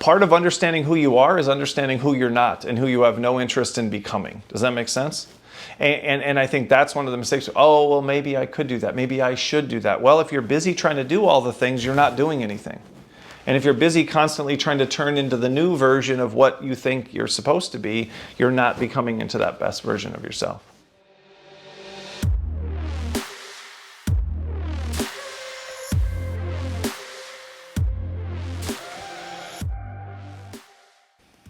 part of understanding who you are is understanding who you're not and who you have no interest in becoming. Does that make sense? And I think that's one of the mistakes. Oh, well, maybe I could do that. Maybe I should do that. Well, if you're busy trying to do all the things, you're not doing anything. And if you're busy constantly trying to turn into the new version of what you think you're supposed to be, you're not becoming into that best version of yourself.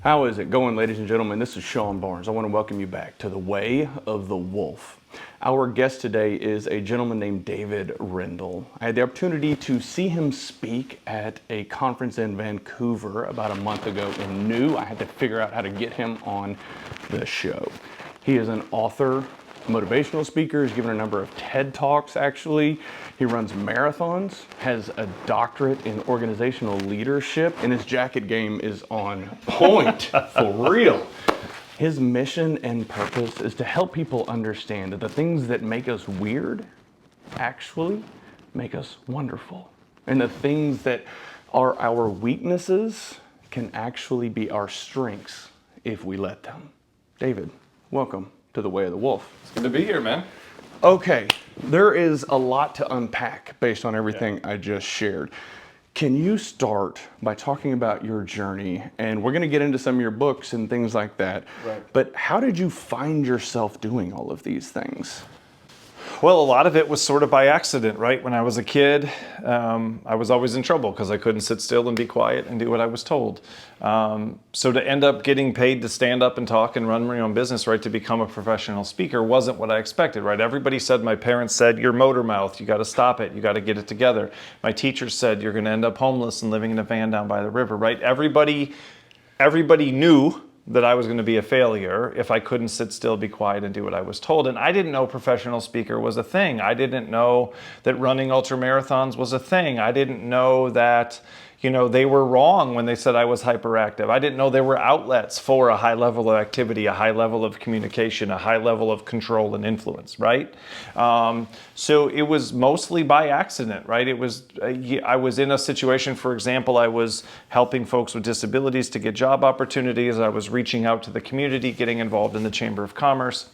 How is it going, ladies and gentlemen? This is Sean Barnes. I want to welcome you back to The Way of the Wolf. Our guest today is a gentleman named David Rendell. I had the opportunity to see him speak at a conference in Vancouver about a month ago and knew I had to figure out how to get him on the show. He is an author, motivational speaker. He's given a number of TED Talks, actually. He runs marathons, has a doctorate in organizational leadership, and his jacket game is on point, for real. His mission and purpose is to help people understand that the things that make us weird actually make us wonderful. And the things that are our weaknesses can actually be our strengths if we let them. David, welcome to The Way of the Wolf. It's good to be here, man. Okay, there is a lot to unpack based on everything I just shared. Can you start by talking about your journey? And we're going to get into some of your books and things like that. Right. But how did you find yourself doing all of these things? Well, a lot of it was sort of by accident, right? When I was a kid, I was always in trouble because I couldn't sit still and be quiet and do what I was told. So to end up getting paid to stand up and talk and run my own business, right, to become a professional speaker wasn't what I expected, right? Everybody said, my parents said, you're motor mouth, you got to stop it, you got to get it together. My teachers said, you're going to end up homeless and living in a van down by the river, right? Everybody knew that I was going to be a failure if I couldn't sit still, be quiet, and do what I was told. And I didn't know professional speaker was a thing. I didn't know that running ultra marathons was a thing. I didn't know that, they were wrong when they said I was hyperactive. I didn't know there were outlets for a high level of activity, a high level of communication, a high level of control and influence, right? So it was mostly by accident, right? I was in a situation, for example, I was helping folks with disabilities to get job opportunities. I was reaching out to the community, getting involved in the Chamber of Commerce.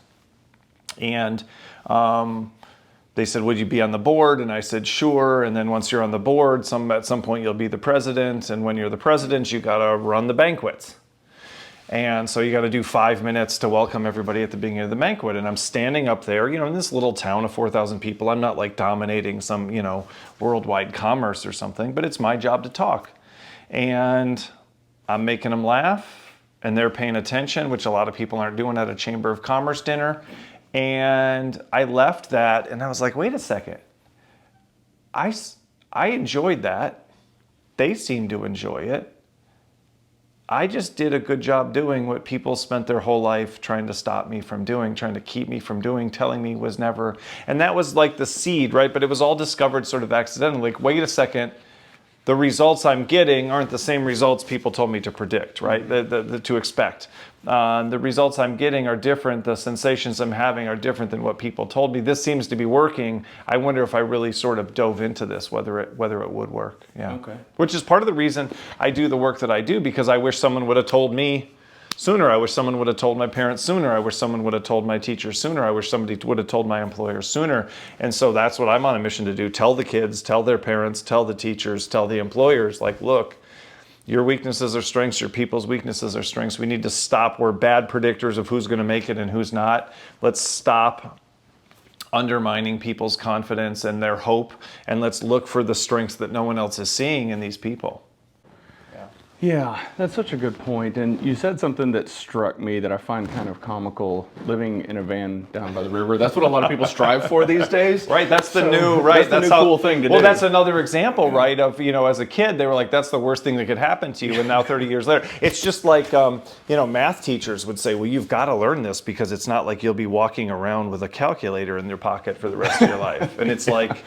And they said, would you be on the board? And I said, sure. And then once you're on the board, at some point you'll be the president. And when you're the president, you got to run the banquets. And so you got to do 5 minutes to welcome everybody at the beginning of the banquet. And I'm standing up there, in this little town of 4,000 people. I'm not like dominating some, worldwide commerce or something, but it's my job to talk. And I'm making them laugh and they're paying attention, which a lot of people aren't doing at a Chamber of Commerce dinner. And I left that and I was like, wait a second. I enjoyed that. They seemed to enjoy it. I just did a good job doing what people spent their whole life trying to stop me from doing, trying to keep me from doing, telling me was never. And that was like the seed, right? But it was all discovered sort of accidentally. Like, wait a second. The results I'm getting aren't the same results people told me to predict, right? To expect. The results I'm getting are different. The sensations I'm having are different than what people told me. This seems to be working. I wonder if I really sort of dove into this, whether it would work. Yeah. Okay. Which is part of the reason I do the work that I do, because I wish someone would have told me sooner. I wish someone would have told my parents sooner. I wish someone would have told my teachers sooner. I wish somebody would have told my employer sooner. And so that's what I'm on a mission to do. Tell the kids, tell their parents, tell the teachers, tell the employers, like, look, your weaknesses are strengths, your people's weaknesses are strengths. We need to stop. We're bad predictors of who's going to make it and who's not. Let's stop undermining people's confidence and their hope, and let's look for the strengths that no one else is seeing in these people. Yeah, that's such a good point. And you said something that struck me that I find kind of comical, living in a van down by the river. That's what a lot of people strive for these days. Right, that's the new, right? That's the new cool thing to do. Well, that's another example, right, of, as a kid, they were like, that's the worst thing that could happen to you. And now 30 years later, it's just like, math teachers would say, well, you've got to learn this because it's not like you'll be walking around with a calculator in your pocket for the rest of your life. And it's like,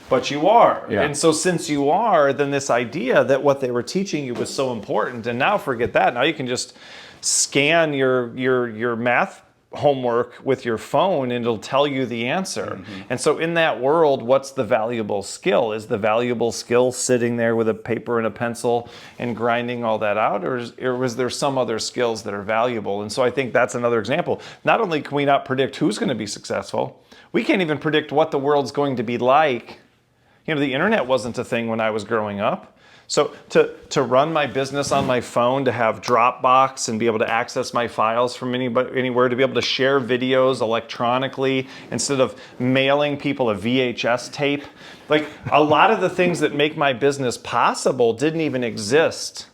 but you are. Yeah. And so since you are, then this idea that what they were teaching you was so important. And now forget that. Now you can just scan your math homework with your phone and it'll tell you the answer. And so in that world, what's the valuable skill? Is the valuable skill sitting there with a paper and a pencil and grinding all that out? Or was there some other skills that are valuable? And so I think that's another example. Not only can we not predict who's going to be successful, we can't even predict what the world's going to be like. You know, the internet wasn't a thing when I was growing up. So to run my business on my phone, to have Dropbox and be able to access my files from anywhere, to be able to share videos electronically instead of mailing people a VHS tape. Like, a lot of the things that make my business possible didn't even exist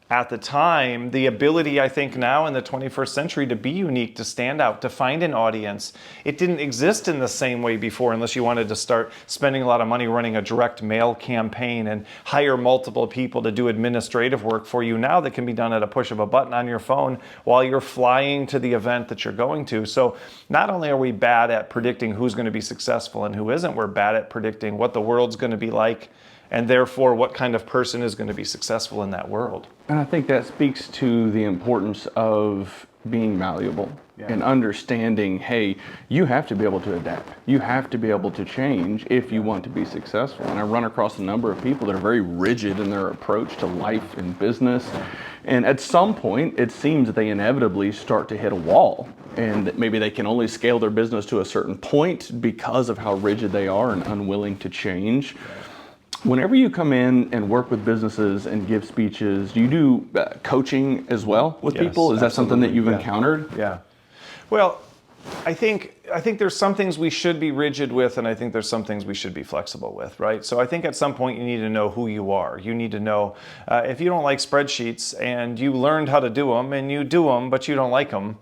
at the time. The ability, I think, now in the 21st century to be unique, to stand out, to find an audience, it didn't exist in the same way before unless you wanted to start spending a lot of money running a direct mail campaign and hire multiple people to do administrative work for you now that can be done at a push of a button on your phone while you're flying to the event that you're going to. So not only are we bad at predicting who's going to be successful and who isn't, we're bad at predicting what the world's going to be like, and therefore what kind of person is going to be successful in that world. And I think that speaks to the importance of being malleable and understanding, hey, you have to be able to adapt. You have to be able to change if you want to be successful. And I run across a number of people that are very rigid in their approach to life and business. And at some point, it seems that they inevitably start to hit a wall. And that maybe they can only scale their business to a certain point because of how rigid they are and unwilling to change. Whenever you come in and work with businesses and give speeches, do you do coaching as well with people? Is that something that you've encountered? Yeah. Well, I think there's some things we should be rigid with, and I think there's some things we should be flexible with, right? So I think at some point you need to know who you are. You need to know if you don't like spreadsheets and you learned how to do them and you do them, but you don't like them,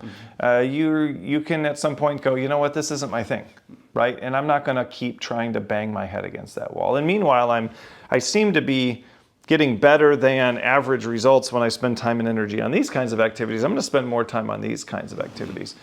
you can at some point go, you know what, this isn't my thing. Right? And I'm not going to keep trying to bang my head against that wall. And meanwhile, I seem to be getting better than average results when I spend time and energy on these kinds of activities. I'm going to spend more time on these kinds of activities.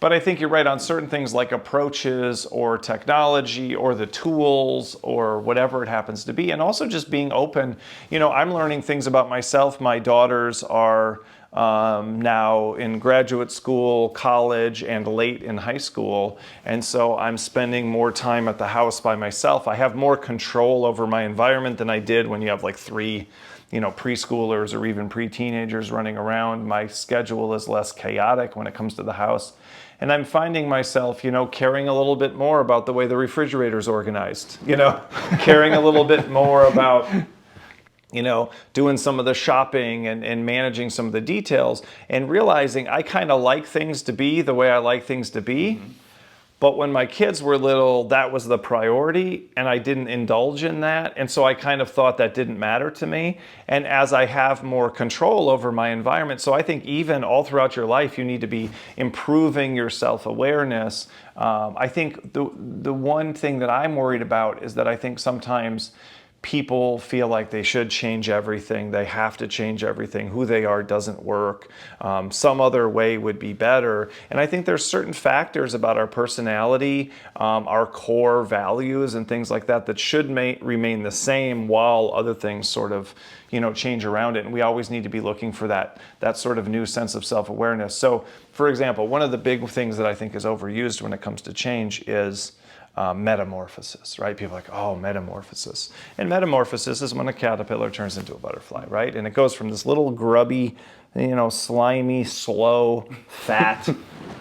But I think you're right on certain things like approaches or technology or the tools or whatever it happens to be. And also just being open. You know, I'm learning things about myself. My daughters are now in graduate school, college, and late in high school. And so I'm spending more time at the house by myself. I have more control over my environment than I did when you have like 3, preschoolers or even pre-teenagers running around. My schedule is less chaotic when it comes to the house. And I'm finding myself, caring a little bit more about the way the refrigerator's organized, caring a little bit more about doing some of the shopping and managing some of the details, and realizing I kind of like things to be the way I like things to be. But when my kids were little, that was the priority, and I didn't indulge in that. And so I kind of thought that didn't matter to me. And as I have more control over my environment, so I think even all throughout your life, you need to be improving your self-awareness. I think the one thing that I'm worried about is that I think sometimes people feel like they should change everything. They have to change everything. Who they are doesn't work. Some other way would be better. And I think there's certain factors about our personality, our core values and things like that should remain the same while other things sort of, change around it. And we always need to be looking for that sort of new sense of self-awareness. So, for example, one of the big things that I think is overused when it comes to change is metamorphosis, right? People are like, oh, metamorphosis. And metamorphosis is when a caterpillar turns into a butterfly, right? And it goes from this little grubby, slimy, slow, fat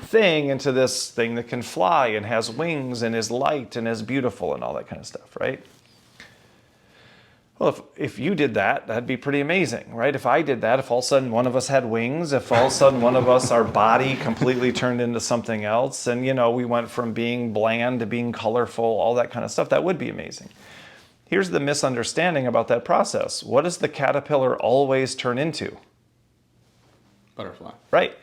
thing into this thing that can fly and has wings and is light and is beautiful and all that kind of stuff, right? Well, if you did that, that'd be pretty amazing, right? If I did that, if all of a sudden one of us had wings, if all of a sudden one of us, our body completely turned into something else, and we went from being bland to being colorful, all that kind of stuff, that would be amazing. Here's the misunderstanding about that process. What does the caterpillar always turn into? Butterfly. Right.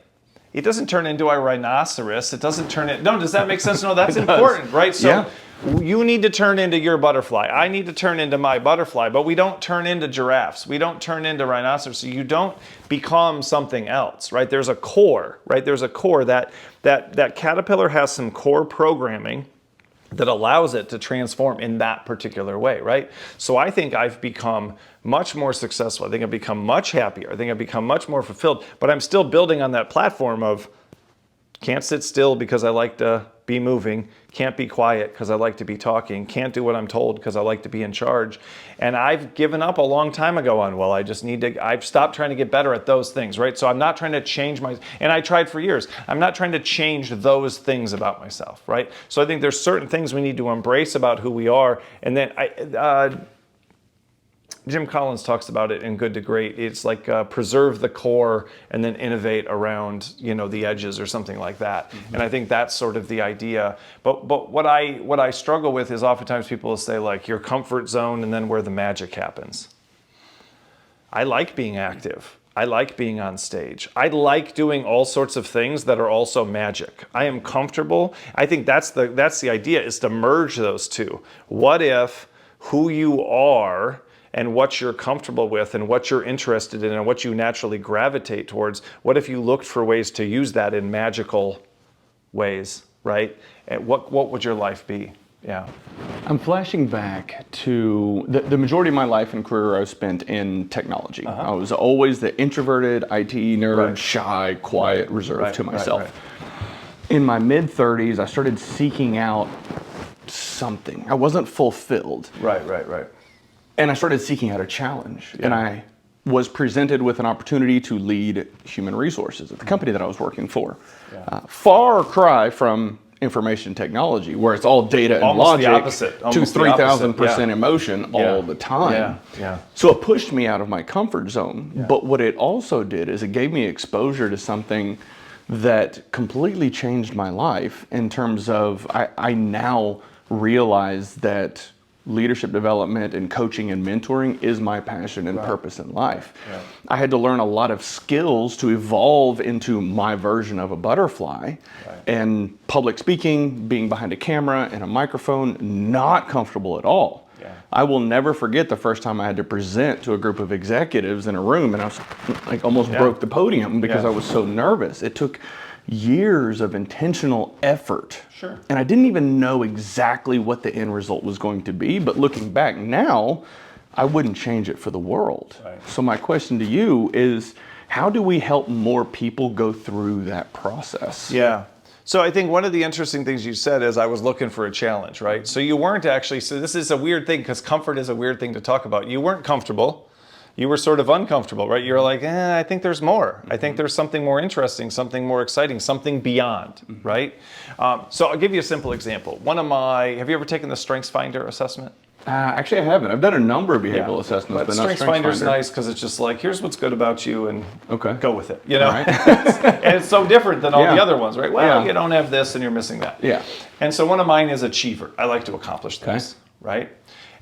It doesn't turn into a rhinoceros. It doesn't turn it. No, does that make sense? No, that's important, right? So you need to turn into your butterfly. I need to turn into my butterfly, but we don't turn into giraffes. We don't turn into rhinoceros. So you don't become something else, right? There's a core, right? There's a core that caterpillar has some core programming that allows it to transform in that particular way, right? So I think I've become much more successful. I think I've become much happier. I think I've become much more fulfilled, but I'm still building on that platform of Can't sit still because I like to be moving. Can't be quiet because I like to be talking. Can't do what I'm told because I like to be in charge. And I've given up a long time ago on, well, I just need to, I've stopped trying to get better at those things, right? So I'm not trying to change and I tried for years. I'm not trying to change those things about myself, right? So I think there's certain things we need to embrace about who we are. And then Jim Collins talks about it in Good to Great. It's like preserve the core and then innovate around, the edges or something like that. Mm-hmm. And I think that's sort of the idea. But what I struggle with is oftentimes people will say like your comfort zone and then where the magic happens. I like being active. I like being on stage. I like doing all sorts of things that are also magic. I am comfortable. I think that's the idea, is to merge those two. What if who you are and what you're comfortable with and what you're interested in and what you naturally gravitate towards, what if you looked for ways to use that in magical ways, right? And what would your life be? Yeah. I'm flashing back to the majority of my life and career I spent in technology. I was always the introverted IT nerd, shy, quiet, reserved to myself. In my mid-30s, I started seeking out something. I wasn't fulfilled. Right. And I started seeking out a challenge. And I was presented with an opportunity to lead human resources at the company that I was working for. Far cry from information technology, where it's all data and almost logic to 3,000% emotion all the time. So it pushed me out of my comfort zone. But what it also did is it gave me exposure to something that completely changed my life in terms of I now realize that leadership development and coaching and mentoring is my passion and purpose in life. I had to learn a lot of skills to evolve into my version of a butterfly. And public speaking, being behind a camera and a microphone, not comfortable at all. I will never forget the first time I had to present to a group of executives in a room, and I was like almost broke the podium because I was so nervous. It took years of intentional effort. And I didn't even know exactly what the end result was going to be, but looking back now, I wouldn't change it for the world. So my question to you is, how do we help more people go through that process? So I think one of the interesting things you said is I was looking for a challenge, right? So you weren't actually, so this is a weird thing because comfort is a weird thing to talk about. You weren't comfortable. You were sort of uncomfortable, right? You're like, I think there's more. I think there's something more interesting, something more exciting, something beyond, right? So I'll give you a simple example. Have you ever taken the StrengthsFinder assessment? Actually, I haven't. I've done a number of behavioral assessments, but not StrengthsFinder is nice because it's just like, here's what's good about you and go with it, Right. And it's so different than all the other ones, right? Well, you don't have this and you're missing that. And so one of mine is achiever. I like to accomplish things, right?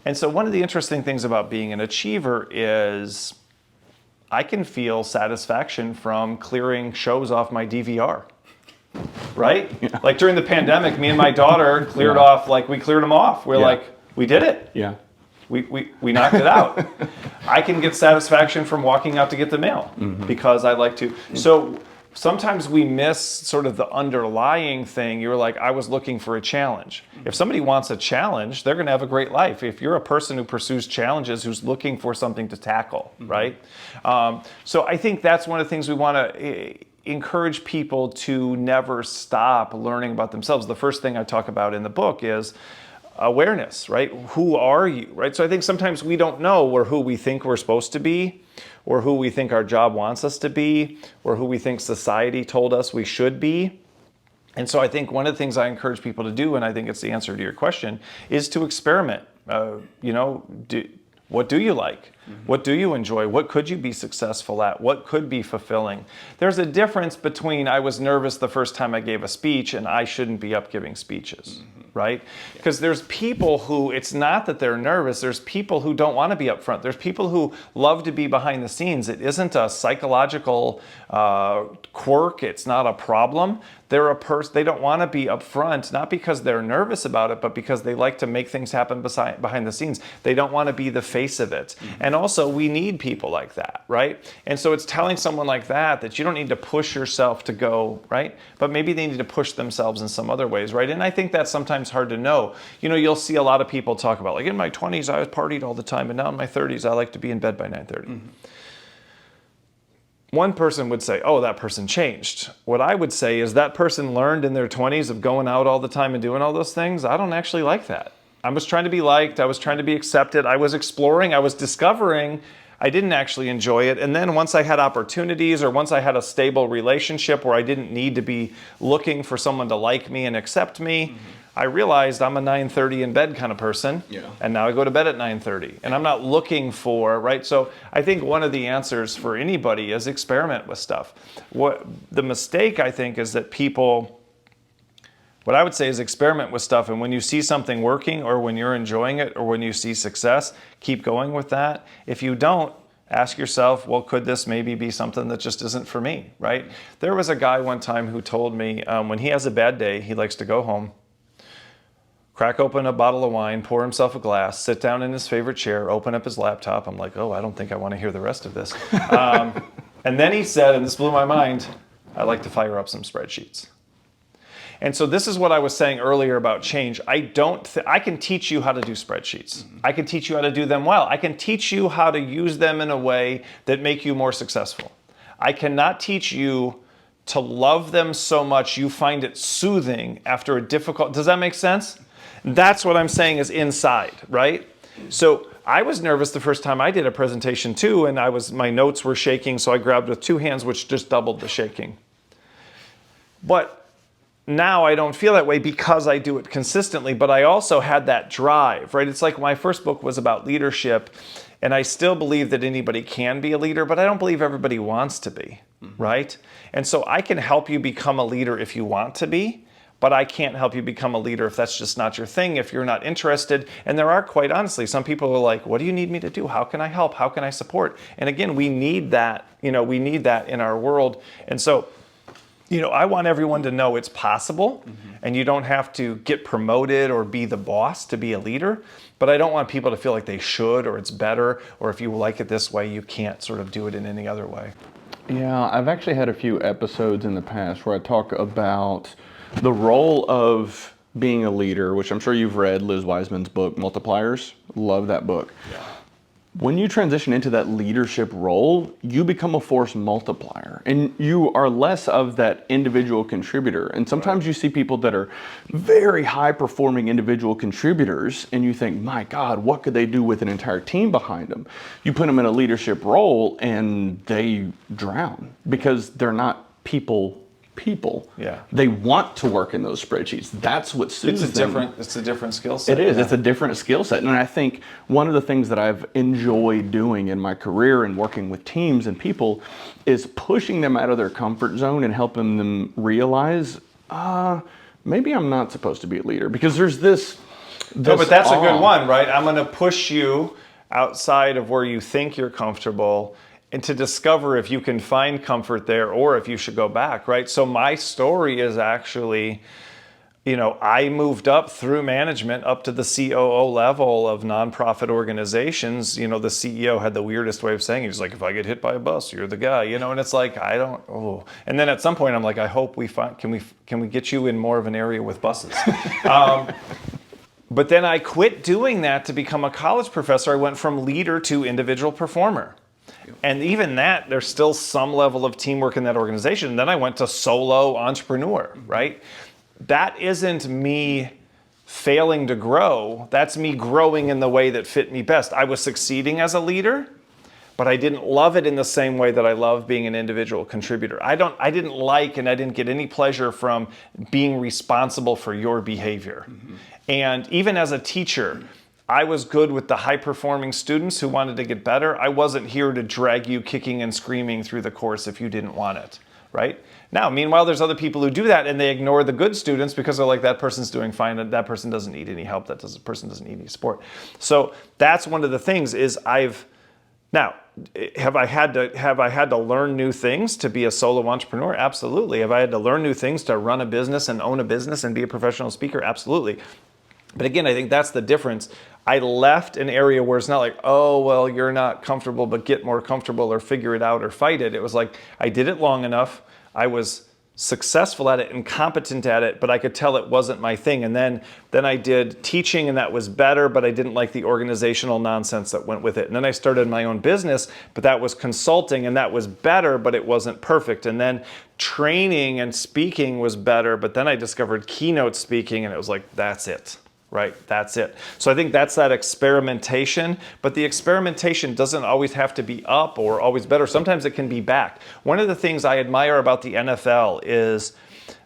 And so one of the interesting things about being an achiever is I can feel satisfaction from clearing shows off my DVR, right? Like during the pandemic, me and my daughter cleared off, like we cleared them off. We're like, we did it. We knocked it out. I can get satisfaction from walking out to get the mail because I like to. So sometimes we miss sort of the underlying thing. You're like, I was looking for a challenge. If somebody wants a challenge, they're going to have a great life. If you're a person who pursues challenges, who's looking for something to tackle, right? So I think that's one of the things we want to encourage people to never stop learning about themselves. The first thing I talk about in the book is awareness, right? Who are you, right? So I think sometimes we don't know who we think we're supposed to be, or who we think our job wants us to be, or who we think society told us we should be. And so I think one of the things I encourage people to do, and I think it's the answer to your question, is to experiment. What do you like? What do you enjoy? What could you be successful at? What could be fulfilling? There's a difference between I was nervous the first time I gave a speech and I shouldn't be up giving speeches, right? Because there's people who, it's not that they're nervous, there's people who don't want to be up front. There's people who love to be behind the scenes. It isn't a psychological quirk, it's not a problem. They're a person, they don't want to be up front, not because they're nervous about it, but because they like to make things happen behind the scenes. They don't want to be the face of it. And also, we need people like that, right? And so it's telling someone like that you don't need to push yourself to go, right? But maybe they need to push themselves in some other ways, right? And I think that's sometimes hard to know. You'll see a lot of people talk about, like, in my 20s, I was partied all the time, and now in my 30s, I like to be in bed by 9:30. one person would say, oh, that person changed. What I would say is that person learned in their 20s of going out all the time and doing all those things. I don't actually like that. I was trying to be liked. I was trying to be accepted. I was exploring. I was discovering. I didn't actually enjoy it. And then once I had opportunities, or once I had a stable relationship where I didn't need to be looking for someone to like me and accept me, I realized I'm a 9:30 in bed kind of person. Yeah. And now I go to bed at 9:30. And I'm not looking for, right? So I think one of the answers for anybody is experiment with stuff. What the mistake, I think, is that people, what I would say is experiment with stuff, and when you see something working, or when you're enjoying it, or when you see success, keep going with that. If you don't, ask yourself, well, could this maybe be something that just isn't for me, right? There was a guy one time who told me when he has a bad day, he likes to go home, crack open a bottle of wine, pour himself a glass, sit down in his favorite chair, open up his laptop. I'm like, oh, I don't think I want to hear the rest of this. And then he said, and this blew my mind, I like to fire up some spreadsheets. And so this is what I was saying earlier about change. I can teach you how to do spreadsheets. I can teach you how to do them well. I can teach you how to use them in a way that make you more successful. I cannot teach you to love them so much you find it soothing after a difficult, does that make sense? That's what I'm saying is inside, right? So I was nervous the first time I did a presentation too, and my notes were shaking, so I grabbed with two hands, which just doubled the shaking. But now I don't feel that way because I do it consistently, but I also had that drive, right? It's like my first book was about leadership, and I still believe that anybody can be a leader, but I don't believe everybody wants to be, right? And so I can help you become a leader if you want to be, but I can't help you become a leader if that's just not your thing, if you're not interested. And there are, quite honestly, some people are like, what do you need me to do? How can I help? How can I support? And again, we need that, we need that in our world. And so, I want everyone to know it's possible, and you don't have to get promoted or be the boss to be a leader, but I don't want people to feel like they should, or it's better, or if you like it this way, you can't sort of do it in any other way. Yeah, I've actually had a few episodes in the past where I talk about the role of being a leader, which I'm sure you've read Liz Wiseman's book, Multipliers. Love that book. Yeah. When you transition into that leadership role, you become a force multiplier, and you are less of that individual contributor. And sometimes you see people that are very high performing individual contributors, and you think, my God, what could they do with an entire team behind them? You put them in a leadership role and they drown because they're not people. Yeah. They want to work in those spreadsheets. That's what suits them. It's a different skill set. It is. Yeah. It's a different skill set. And I think one of the things that I've enjoyed doing in my career and working with teams and people is pushing them out of their comfort zone and helping them realize, maybe I'm not supposed to be a leader, because there's this no, but that's a good one, right? I'm going to push you outside of where you think you're comfortable, and to discover if you can find comfort there or if you should go back, right? So my story is actually, I moved up through management up to the COO level of nonprofit organizations. The CEO had the weirdest way of saying it. He's like, if I get hit by a bus, you're the guy, and it's like, And then at some point I'm like, I hope can we get you in more of an area with buses? But then I quit doing that to become a college professor. I went from leader to individual performer. And even that, there's still some level of teamwork in that organization. And then I went to solo entrepreneur, right? That isn't me failing to grow. That's me growing in the way that fit me best. I was succeeding as a leader, but I didn't love it in the same way that I love being an individual contributor. I didn't like and I didn't get any pleasure from being responsible for your behavior. And even as a teacher, I was good with the high-performing students who wanted to get better. I wasn't here to drag you kicking and screaming through the course if you didn't want it, right? Now, meanwhile, there's other people who do that, and they ignore the good students because they're like, that person's doing fine, and that person doesn't need any help, person doesn't need any support. So that's one of the things is now, have I had to learn new things to be a solo entrepreneur? Absolutely. Have I had to learn new things to run a business and own a business and be a professional speaker? Absolutely. But again, I think that's the difference. I left an area where it's not like, oh, well, you're not comfortable, but get more comfortable or figure it out or fight it. It was like, I did it long enough. I was successful at it and competent at it, but I could tell it wasn't my thing. And then I did teaching, and that was better, but I didn't like the organizational nonsense that went with it. And then I started my own business, but that was consulting, and that was better, but it wasn't perfect. And then training and speaking was better, but then I discovered keynote speaking, and it was like, that's it. Right? That's it. So I think that's that experimentation, but the experimentation doesn't always have to be up or always better. Sometimes it can be back. One of the things I admire about the NFL is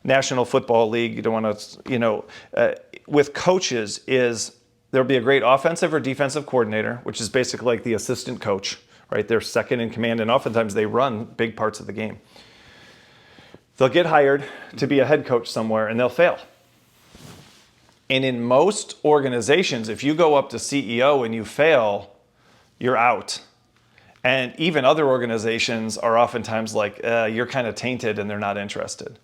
National Football League. You don't want to, with coaches is there'll be a great offensive or defensive coordinator, which is basically like the assistant coach, right? They're second in command, and oftentimes they run big parts of the game. They'll get hired to be a head coach somewhere, and they'll fail. And in most organizations, if you go up to CEO and you fail, you're out. And even other organizations are oftentimes like, you're kind of tainted, and they're not interested.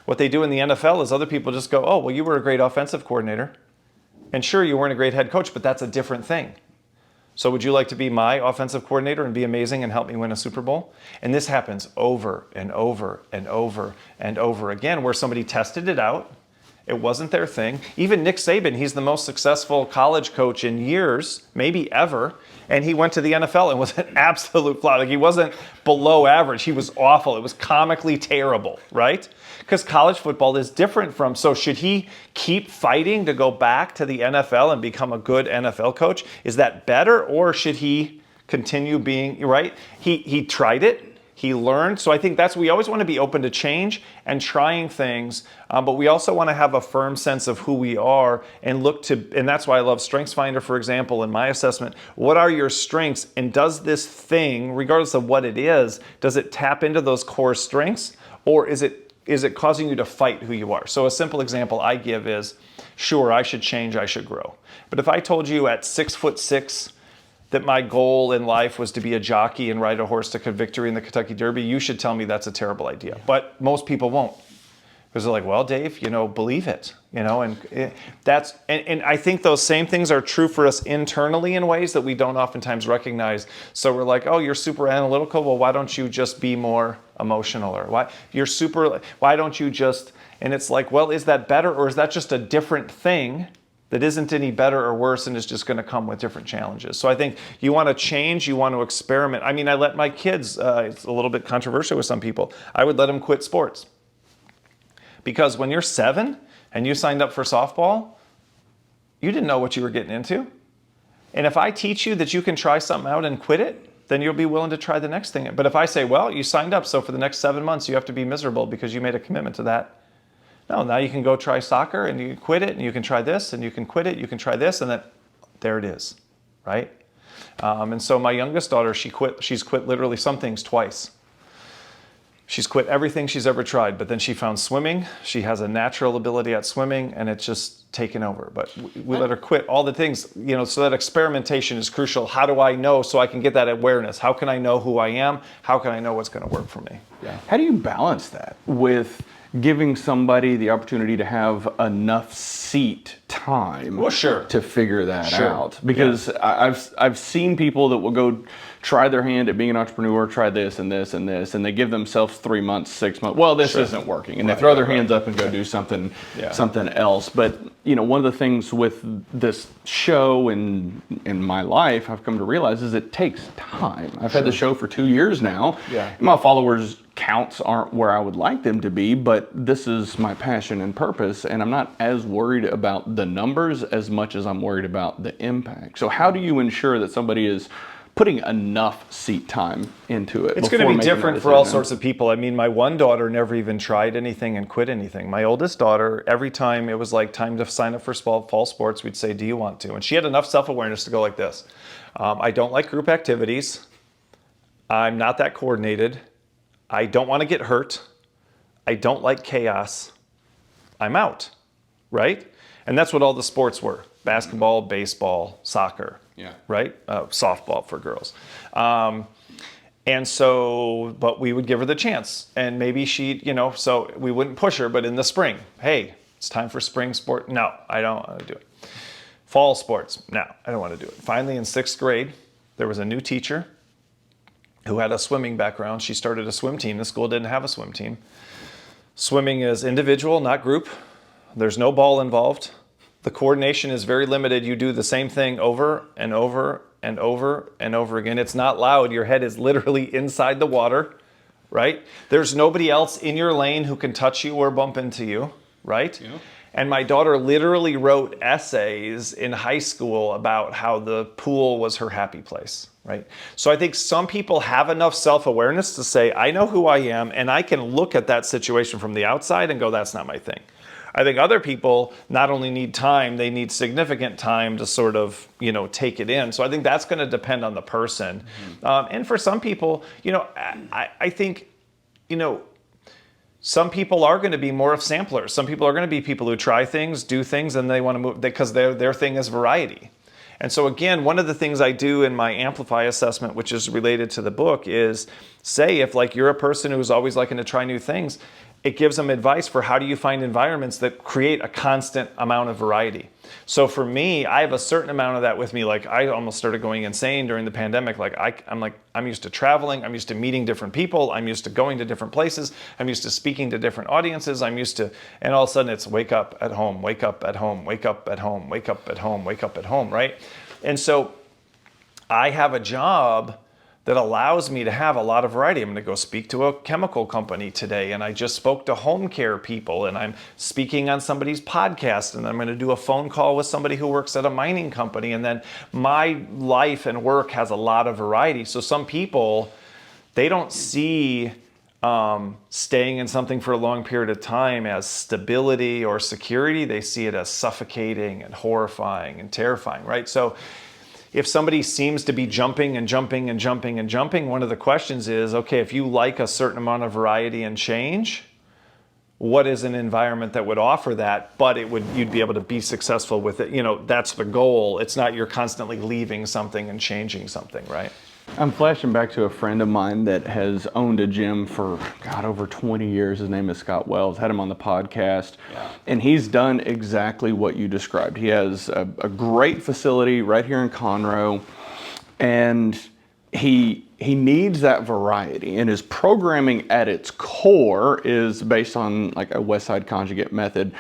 What they do in the NFL is other people just go, oh, well, you were a great offensive coordinator. And sure, you weren't a great head coach, but that's a different thing. So would you like to be my offensive coordinator and be amazing and help me win a Super Bowl? And this happens over and over and over and over again, where somebody tested it out. It wasn't their thing. Even Nick Saban, he's the most successful college coach in years, maybe ever, and he went to the NFL and was an absolute flop. Like, he wasn't below average. He was awful. It was comically terrible, right? Because college football is different from, so should he keep fighting to go back to the NFL and become a good NFL coach? Is that better, or should he continue being, right? He tried it. He learned. So I think we always want to be open to change and trying things, but we also want to have a firm sense of who we are and and that's why I love StrengthsFinder, for example, in my assessment. What are your strengths? And does this thing, regardless of what it is, does it tap into those core strengths, or is it causing you to fight who you are? So a simple example I give is, sure, I should change, I should grow. But if I told you at 6'6", that my goal in life was to be a jockey and ride a horse to victory in the Kentucky Derby, you should tell me that's a terrible idea. But most people won't. Because they're like, well, Dave, believe it. And I think those same things are true for us internally in ways that we don't oftentimes recognize. So we're like, oh, you're super analytical. Well, why don't you just be more emotional? Or why don't you just, and it's like, well, is that better, or is that just a different thing that isn't any better or worse and is just going to come with different challenges? So I think you want to change, you want to experiment. I mean, I let my kids, it's a little bit controversial with some people, I would let them quit sports. Because when you're 7 and you signed up for softball, you didn't know what you were getting into. And if I teach you that you can try something out and quit it, then you'll be willing to try the next thing. But if I say, well, you signed up, so for the next 7 months you have to be miserable because you made a commitment to that. No, now you can go try soccer, and you can quit it, and you can try this, and you can quit it, you can try this, and then there it is, right? And so my youngest daughter, she's quit literally some things twice. She's quit everything she's ever tried, but then she found swimming. She has a natural ability at swimming, and it's just taken over. But we let her quit all the things, so that experimentation is crucial. How do I know so I can get that awareness? How can I know who I am? How can I know what's going to work for me? Yeah. How do you balance that with giving somebody the opportunity to have enough seat time to figure that out? Because I've seen people that will go try their hand at being an entrepreneur, try this and this and this, and they give themselves 3 months, 6 months. Well, this isn't working, and they throw their hands up and go do something else. But one of the things with this show and in my life, I've come to realize is it takes time. I've had the show for 2 years now. Yeah. My followers counts aren't where I would like them to be, but this is my passion and purpose, and I'm not as worried about the numbers as much as I'm worried about the impact. So how do you ensure that somebody is putting enough seat time into it? It's going to be different for all sorts of people. I mean, my one daughter never even tried anything and quit anything. My oldest daughter, every time it was like time to sign up for fall sports, we'd say, do you want to? And she had enough self-awareness to go like this. I don't like group activities. I'm not that coordinated. I don't want to get hurt. I don't like chaos. I'm out, right? And that's what all the sports were. Basketball, baseball, soccer, right? Softball for girls. And so, but we would give her the chance. And maybe she, so we wouldn't push her, but in the spring, hey, it's time for spring sport. No, I don't want to do it. Fall sports. No, I don't want to do it. Finally, in 6th grade, there was a new teacher who had a swimming background. She started a swim team. The school didn't have a swim team. Swimming is individual, not group. There's no ball involved. The coordination is very limited. You do the same thing over and over and over and over again. It's not loud. Your head is literally inside the water, right? There's nobody else in your lane who can touch you or bump into you, right? Yeah. And my daughter literally wrote essays in high school about how the pool was her happy place, right? So I think some people have enough self-awareness to say, I know who I am, and I can look at that situation from the outside and go, that's not my thing. I think other people not only need time, they need significant time to sort of, take it in. So I think that's going to depend on the person. Mm-hmm. And for some people, I think, some people are going to be more of samplers. Some people are going to be people who try things, do things, and they want to move because their thing is variety. And so again, one of the things I do in my Amplify assessment, which is related to the book, is say if you're a person who's always liking to try new things, it gives them advice for how do you find environments that create a constant amount of variety. So for me, I have a certain amount of that with me. I almost started going insane during the pandemic. I'm used to traveling. I'm used to meeting different people. I'm used to going to different places. I'm used to speaking to different audiences. And all of a sudden it's wake up at home, wake up at home, wake up at home, wake up at home, wake up at home, right? And so I have a job that allows me to have a lot of variety. I'm going to go speak to a chemical company today, and I just spoke to home care people, and I'm speaking on somebody's podcast, and I'm going to do a phone call with somebody who works at a mining company, and then my life and work has a lot of variety. So some people, they don't see staying in something for a long period of time as stability or security. They see it as suffocating and horrifying and terrifying, right? So if somebody seems to be jumping and jumping and jumping and jumping, one of the questions is, okay, if you like a certain amount of variety and change, what is an environment that would offer that, but you'd be able to be successful with it? That's the goal. It's not you're constantly leaving something and changing something, right? I'm flashing back to a friend of mine that has owned a gym for, over 20 years. His name is Scott Wells. Had him on the podcast. Yeah. And he's done exactly what you described. He has a great facility right here in Conroe. And he needs that variety. And his programming at its core is based on a West Side Conjugate method.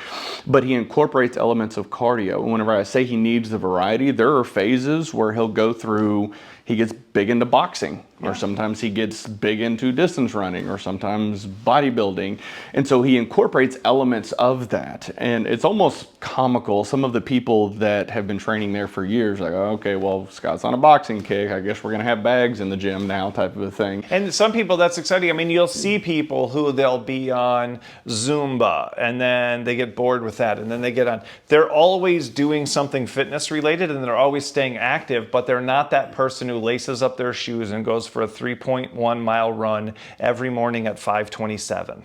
But he incorporates elements of cardio. And whenever I say he needs the variety, there are phases where he'll go through, he gets big into boxing, or sometimes he gets big into distance running, or sometimes bodybuilding. And so he incorporates elements of that. And it's almost comical. Some of the people that have been training there for years, okay, well, Scott's on a boxing kick. I guess we're going to have bags in the gym now, type of a thing. And some people, that's exciting. I mean, you'll see people who they'll be on Zumba, and then they get bored with that, and then they get on. They're always doing something fitness related, and they're always staying active, but they're not that person who laces up their shoes and goes for a 3.1 mile run every morning at 5:27,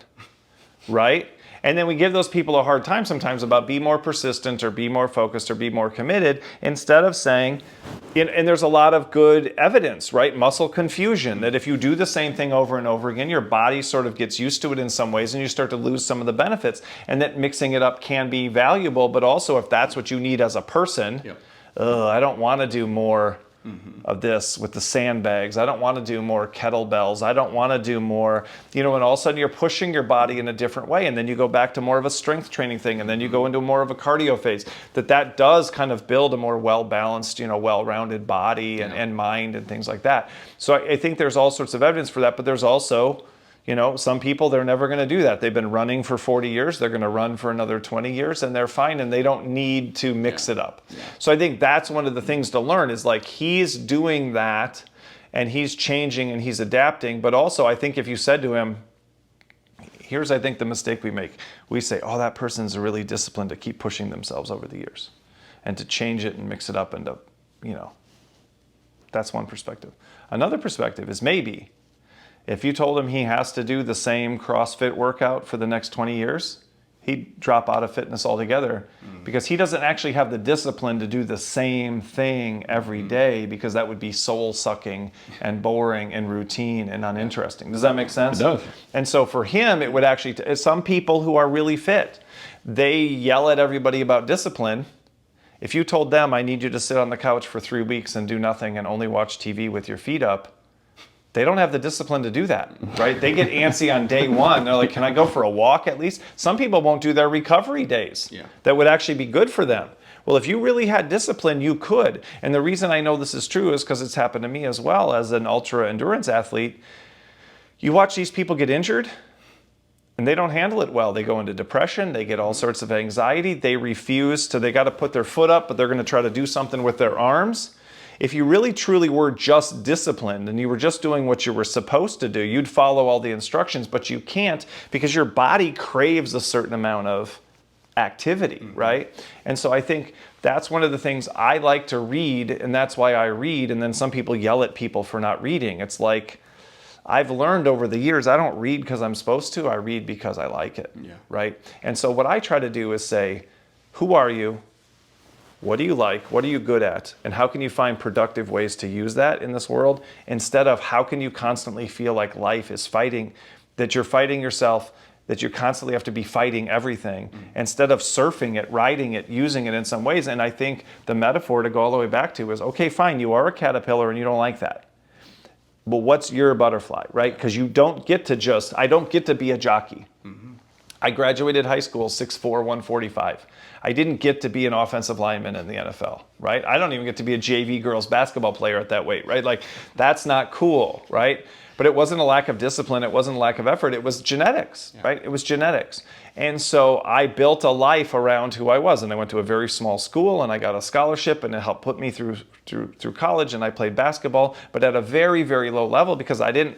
right? And then we give those people a hard time sometimes about be more persistent or be more focused or be more committed, instead of saying, and there's a lot of good evidence, right? Muscle confusion, that if you do the same thing over and over again, your body sort of gets used to it in some ways and you start to lose some of the benefits, and that mixing it up can be valuable, but also if that's what you need as a person, I don't want to do more of this with the sandbags. I don't want to do more kettlebells. I don't want to do more, and all of a sudden you're pushing your body in a different way. And then you go back to more of a strength training thing. And then you go into more of a cardio phase. That does kind of build a more well-balanced, well-rounded body and mind and things like that. So I think there's all sorts of evidence for that, but there's also, some people, they're never going to do that. They've been running for 40 years. They're going to run for another 20 years and they're fine, and they don't need to mix it up. Yeah. So I think that's one of the things to learn is he's doing that and he's changing and he's adapting. But also I think if you said to him, here's, I think, the mistake we make. We say, oh, that person's really disciplined to keep pushing themselves over the years and to change it and mix it up and to, that's one perspective. Another perspective is maybe if you told him he has to do the same CrossFit workout for the next 20 years, he'd drop out of fitness altogether because he doesn't actually have the discipline to do the same thing every day, because that would be soul-sucking and boring and routine and uninteresting. Does that make sense? It does. And so for him, it would actually, some people who are really fit, they yell at everybody about discipline. If you told them, I need you to sit on the couch for 3 weeks and do nothing and only watch TV with your feet up, they don't have the discipline to do that, right? They get antsy on day one. They're like, can I go for a walk at least? Some people won't do their recovery days. That would actually be good for them. Well, if you really had discipline, you could. And the reason I know this is true is because it's happened to me as well as an ultra endurance athlete. You watch these people get injured and they don't handle it well. They go into depression. They get all sorts of anxiety. They refuse to, they got to put their foot up, but they're going to try to do something with their arms. If you really truly were just disciplined and you were just doing what you were supposed to do, you'd follow all the instructions, but you can't because your body craves a certain amount of activity, right? And so I think that's one of the things I like to read, and that's why I read. And then some people yell at people for not reading. It's like, I've learned over the years, I don't read because I'm supposed to, I read because I like it, right? And so what I try to do is say, who are you? What do you like? What are you good at? And how can you find productive ways to use that in this world? Instead of how can you constantly feel like life is fighting, that you're fighting yourself, that you constantly have to be fighting everything, instead of surfing it, riding it, using it in some ways. And I think the metaphor to go all the way back to is, okay, fine, you are a caterpillar and you don't like that. But what's your butterfly, right? Because you don't get to just, I don't get to be a jockey. I graduated high school 6'4", 145. I didn't get to be an offensive lineman in the NFL, right? I don't even get to be a JV girls basketball player at that weight, right? Like, that's not cool, right? But it wasn't a lack of discipline. It wasn't a lack of effort. It was genetics, right? It was genetics. And so I built a life around who I was. And I went to a very small school and I got a scholarship and it helped put me through college, and I played basketball, but at a very, very low level because I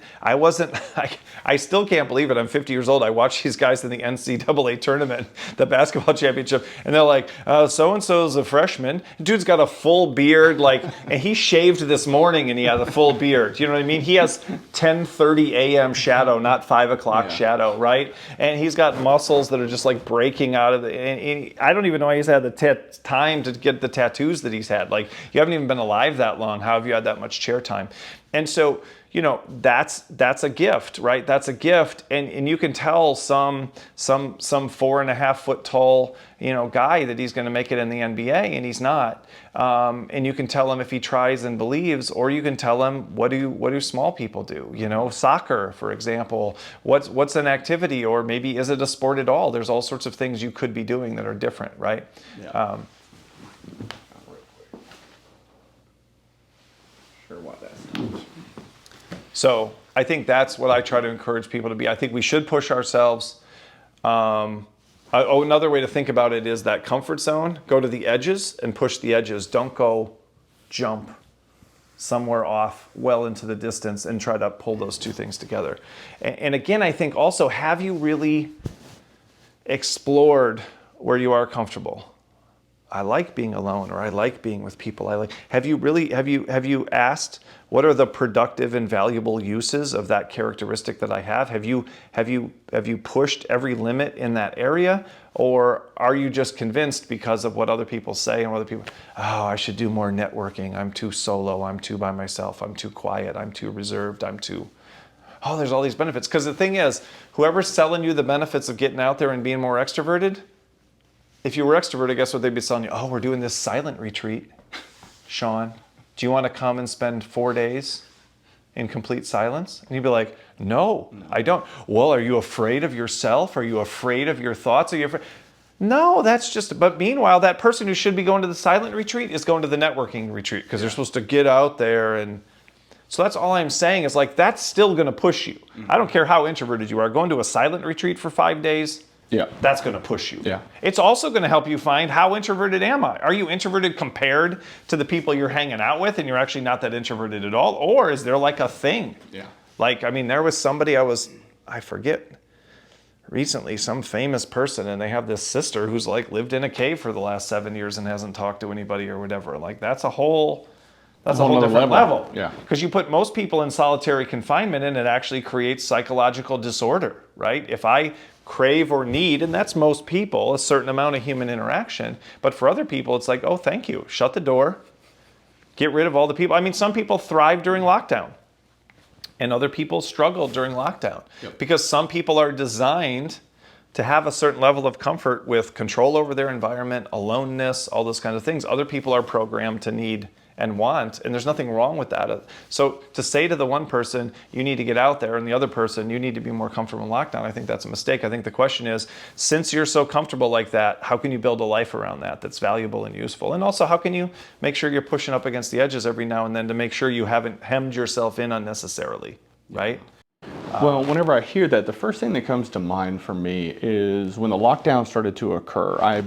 still can't believe it. I'm 50 years old. I watch these guys in the NCAA tournament, the basketball championship, and they're like, so-and-so's a freshman. Dude's got a full beard, and he shaved this morning and he has a full beard. You know what I mean? He has 10:30 a.m. shadow, not 5 o'clock shadow, right? And he's got muscles that are just like breaking out of I don't even know how he's had the time to get the tattoos that he's had. Like, you haven't even been alive that long. How have you had that much chair time? And so, that's a gift, right? That's a gift. And you can tell some 4.5 foot tall, guy that he's going to make it in the NBA, and he's not. And you can tell him if he tries and believes, or you can tell him, what do small people do? Soccer, for example, what's an activity, or maybe is it a sport at all? There's all sorts of things you could be doing that are different, right? Yeah. Sure, why that's So I think that's what I try to encourage people to be. I think we should push ourselves. Another way to think about it is that comfort zone. Go to the edges and push the edges. Don't go jump somewhere off well into the distance and try to pull those two things together. And again, I think also, have you really explored where you are comfortable? I like being alone, or I like being with people. Have you asked, what are the productive and valuable uses of that characteristic that I have? Have you pushed every limit in that area? Or are you just convinced because of what other people say and what other people, I should do more networking. I'm too solo. I'm too by myself. I'm too quiet. I'm too reserved. There's all these benefits. Because the thing is, whoever's selling you the benefits of getting out there and being more extroverted, if you were extroverted, guess what they'd be selling you? We're doing this silent retreat. Sean, do you want to come and spend 4 days in complete silence? And you'd be like, no, I don't. Well, are you afraid of yourself? Are you afraid of your thoughts? Are you afraid? No, but meanwhile, that person who should be going to the silent retreat is going to the networking retreat because they're supposed to get out there. And so that's all I'm saying is, that's still going to push you. I don't care how introverted you are. Going to a silent retreat for 5 days, that's going to push you. It's also going to help you find, how introverted am I? Are you introverted compared to the people you're hanging out with, and you're actually not that introverted at all? Or is there a thing? There was somebody I forget, recently, some famous person, and they have this sister who's lived in a cave for the last 7 years and hasn't talked to anybody or whatever. That's a whole different level. Because you put most people in solitary confinement and it actually creates psychological disorder, right? If I crave or need, and that's most people, a certain amount of human interaction. But for other people, it's thank you. Shut the door. Get rid of all the people. Some people thrive during lockdown. And other people struggle during lockdown. Because some people are designed to have a certain level of comfort with control over their environment, aloneness, all those kinds of things. Other people are programmed to need and want, and there's nothing wrong with that. So to say to the one person, you need to get out there, and the other person, you need to be more comfortable in lockdown, I think that's a mistake. I think the question is, since you're so comfortable like that, how can you build a life around that that's valuable and useful? And also, how can you make sure you're pushing up against the edges every now and then to make sure you haven't hemmed yourself in unnecessarily, right? Well, whenever I hear that, the first thing that comes to mind for me is when the lockdown started to occur. I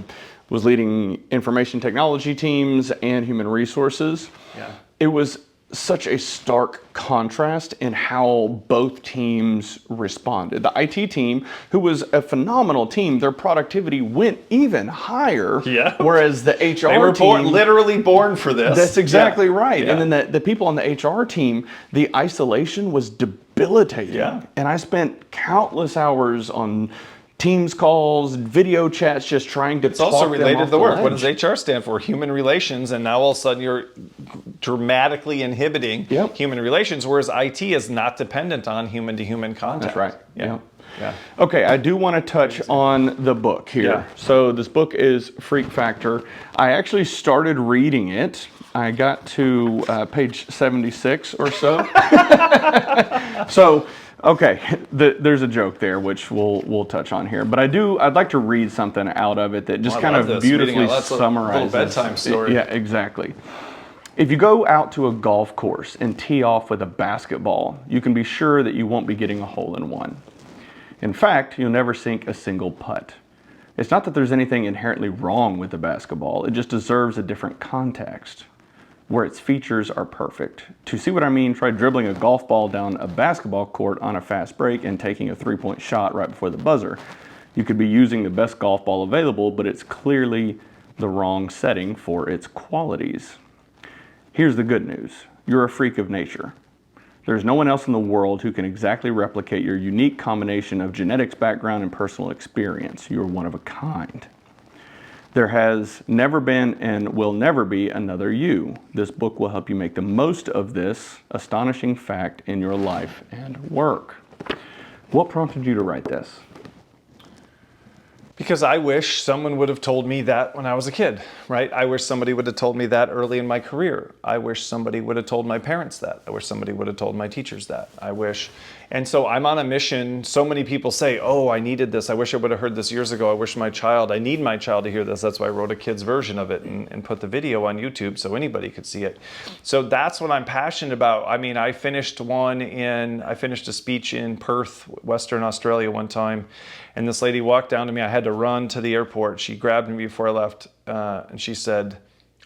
was leading information technology teams and human resources. Yeah. It was such a stark contrast in how both teams responded. The IT team, who was a phenomenal team, their productivity went even higher. Yeah. Whereas the HR They were team, literally born for this. that's exactly Yeah. right. Yeah. And then the people on the HR team, the isolation was debilitating. Yeah. And I spent countless hours on Teams calls, video chats, just trying to It's also related to the work. What What does HR stand for? Human relations. And now all of a sudden you're dramatically inhibiting Yep. human relations, whereas IT is not dependent on human-to-human contact. That's right. Yeah. Yeah. Okay, I do want to touch on the book here. Yeah. So this book is Freak Factor. I actually started reading it. I got to page 76 or so. So, okay, there's a joke there, which we'll touch on here. But I'd like to read something out of it that just I kind love of this. Reading beautifully out, that's a summarizes. little bedtime story. Yeah, exactly. If you go out to a golf course and tee off with a basketball, you can be sure that you won't be getting a hole in one. In fact, you'll never sink a single putt. It's not that there's anything inherently wrong with the basketball, it just deserves a different context, where its features are perfect. To see what I mean, try dribbling a golf ball down a basketball court on a fast break and taking a three-point shot right before the buzzer. You could be using the best golf ball available, but it's clearly the wrong setting for its qualities. Here's the good news. You're a freak of nature. There's no one else in the world who can exactly replicate your unique combination of genetics, background, and personal experience. You're one of a kind. There has never been and will never be another you. This book will help you make the most of this astonishing fact in your life and work. What prompted you to write this? Because I wish someone would have told me that when I was a kid, right? I wish somebody would have told me that early in my career. I wish somebody would have told my parents that. I wish somebody would have told my teachers that. And so I'm on a mission. So many people say, oh, I needed this. I wish I would have heard this years ago. I need my child to hear this. That's why I wrote a kid's version of it and put the video on YouTube so anybody could see it. So that's what I'm passionate about. I mean, I finished a speech in Perth, Western Australia one time. And this lady walked down to me. I had to run to the airport. She grabbed me before I left, and she said,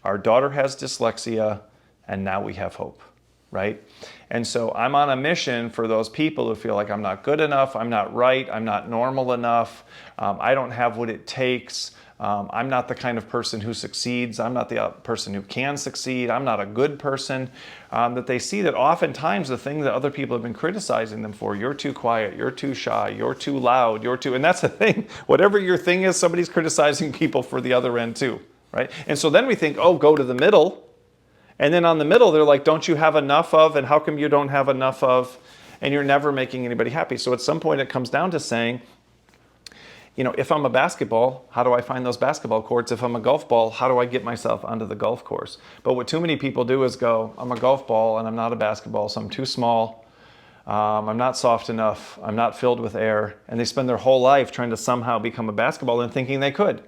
our daughter has dyslexia, and now we have hope, right? And so I'm on a mission for those people who feel like I'm not good enough, I'm not right, I'm not normal enough, I don't have what it takes, I'm not the kind of person who succeeds, I'm not the person who can succeed, I'm not a good person, that they see that oftentimes the thing that other people have been criticizing them for, you're too quiet, you're too shy, you're too loud, and that's the thing, whatever your thing is, somebody's criticizing people for the other end too, right? And so then we think, oh, go to the middle, and then on the middle they're like, don't you have enough of, and how come you don't have enough of, and you're never making anybody happy. So at some point it comes down to saying, you know, if I'm a basketball, how do I find those basketball courts? If I'm a golf ball, how do I get myself onto the golf course? But what too many people do is go, I'm a golf ball and I'm not a basketball, so I'm too small, I'm not soft enough, I'm not filled with air, and they spend their whole life trying to somehow become a basketball and thinking they could.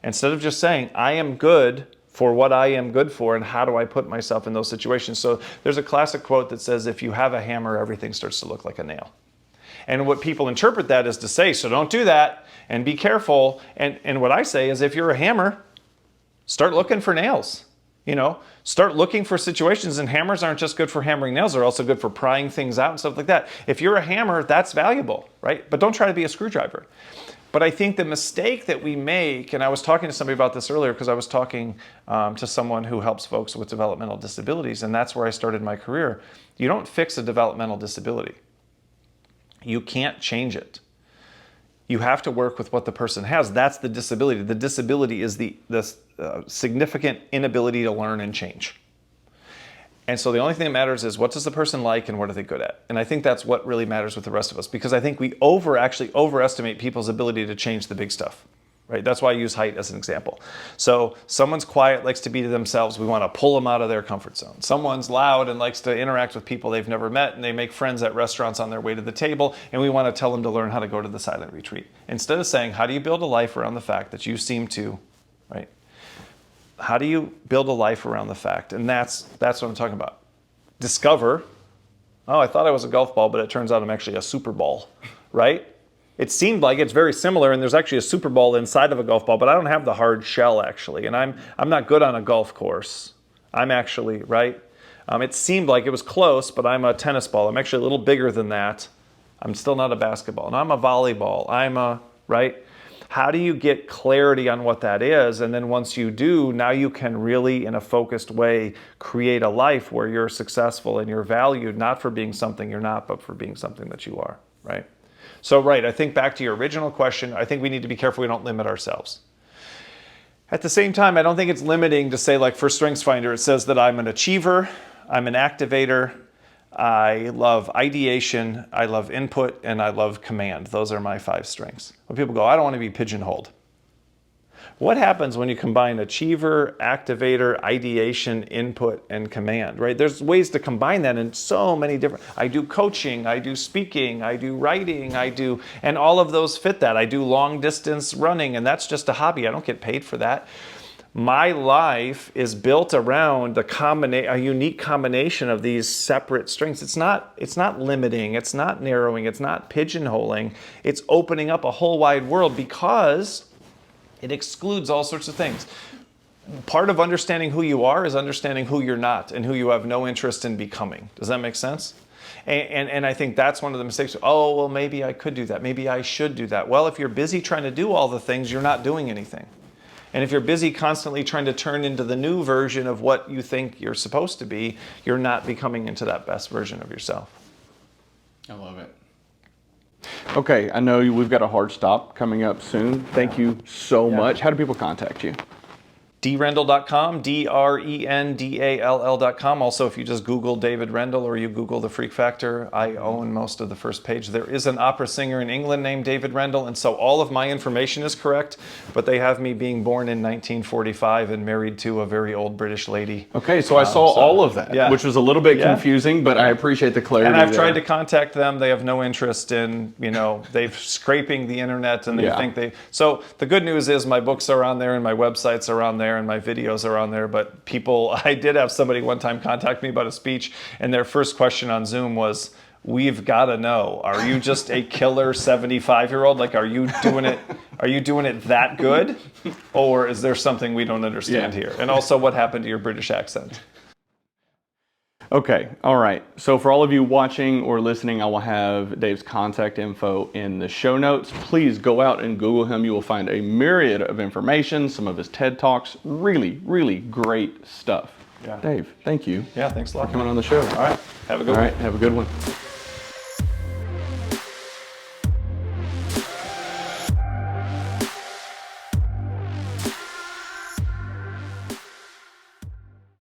Instead of just saying, I am good for what I am good for, and how do I put myself in those situations? So there's a classic quote that says, if you have a hammer, everything starts to look like a nail. And what people interpret that is to say, so don't do that, and be careful. And what I say is, if you're a hammer, start looking for nails. You know, start looking for situations, and hammers aren't just good for hammering nails, they're also good for prying things out and stuff like that. If you're a hammer, that's valuable, right? But don't try to be a screwdriver. But I think the mistake that we make, and I was talking to somebody about this earlier because I was talking to someone who helps folks with developmental disabilities, and that's where I started my career. You don't fix a developmental disability. You can't change it. You have to work with what the person has. That's the disability. The disability is the significant inability to learn and change. And so the only thing that matters is, what does the person like and what are they good at? And I think that's what really matters with the rest of us, because I think we actually overestimate people's ability to change the big stuff. right? That's why I use height as an example. So someone's quiet, likes to be to themselves. We want to pull them out of their comfort zone. Someone's loud and likes to interact with people they've never met, and they make friends at restaurants on their way to the table, and we want to tell them to learn how to go to the silent retreat. Instead of saying, how do you build a life around the fact that you seem to, right? How do you build a life around the fact? And that's what I'm talking about. Discover, oh, I thought I was a golf ball, but it turns out I'm actually a super ball, right? It seemed like it's very similar, and there's actually a super ball inside of a golf ball, but I don't have the hard shell actually, and I'm not good on a golf course. I'm actually, right? It seemed like it was close, but I'm a tennis ball. I'm actually a little bigger than that. I'm still not a basketball, and I'm a volleyball. I'm a, right? How do you get clarity on what that is? And then once you do, now you can really, in a focused way, create a life where you're successful and you're valued, not for being something you're not, but for being something that you are, right? So, right, I think back to your original question, I think we need to be careful we don't limit ourselves. At the same time, I don't think it's limiting to say, like for StrengthsFinder, it says that I'm an achiever, I'm an activator, I love ideation, I love input, and I love command. Those are my 5 strengths. When people go, I don't want to be pigeonholed. What happens when you combine achiever, activator, ideation, input, and command, right? There's ways to combine that in so many different, I do coaching, I do speaking, I do writing, and all of those fit that. I do long distance running, and that's just a hobby. I don't get paid for that. My life is built around a unique combination of these separate strengths. It's not limiting, it's not narrowing, it's not pigeonholing. It's opening up a whole wide world because it excludes all sorts of things. Part of understanding who you are is understanding who you're not and who you have no interest in becoming. Does that make sense? And I think that's one of the mistakes. Oh, well, maybe I could do that. Maybe I should do that. Well, if you're busy trying to do all the things, you're not doing anything. And if you're busy constantly trying to turn into the new version of what you think you're supposed to be, you're not becoming into that best version of yourself. I love it. Okay, I know we've got a hard stop coming up soon. Thank you so much. How do people contact you? drendell.com, drendall.com. Also, if you just Google David Rendell or you Google The Freak Factor, I own most of the first page. There is an opera singer in England named David Rendell, and so all of my information is correct, but they have me being born in 1945 and married to a very old British lady. Okay, so I saw all of that, which was a little bit confusing, but I appreciate the clarity. And I've tried to contact them. They have no interest in, they've scraping the internet and they think they... So the good news is my books are on there and my websites are on there and my videos are on there, but I did have somebody one time contact me about a speech, and their first question on Zoom was, we've got to know, are you just a killer 75-year-old? Like, are you doing it that good? Or is there something we don't understand here? And also, what happened to your British accent? Okay, all right. So for all of you watching or listening, I will have Dave's contact info in the show notes. Please go out and Google him. You will find a myriad of information, some of his TED Talks, really, really great stuff. Yeah. Dave, thank you. Yeah, thanks a lot for coming on the show. All right, have a good one. All right, have a good one.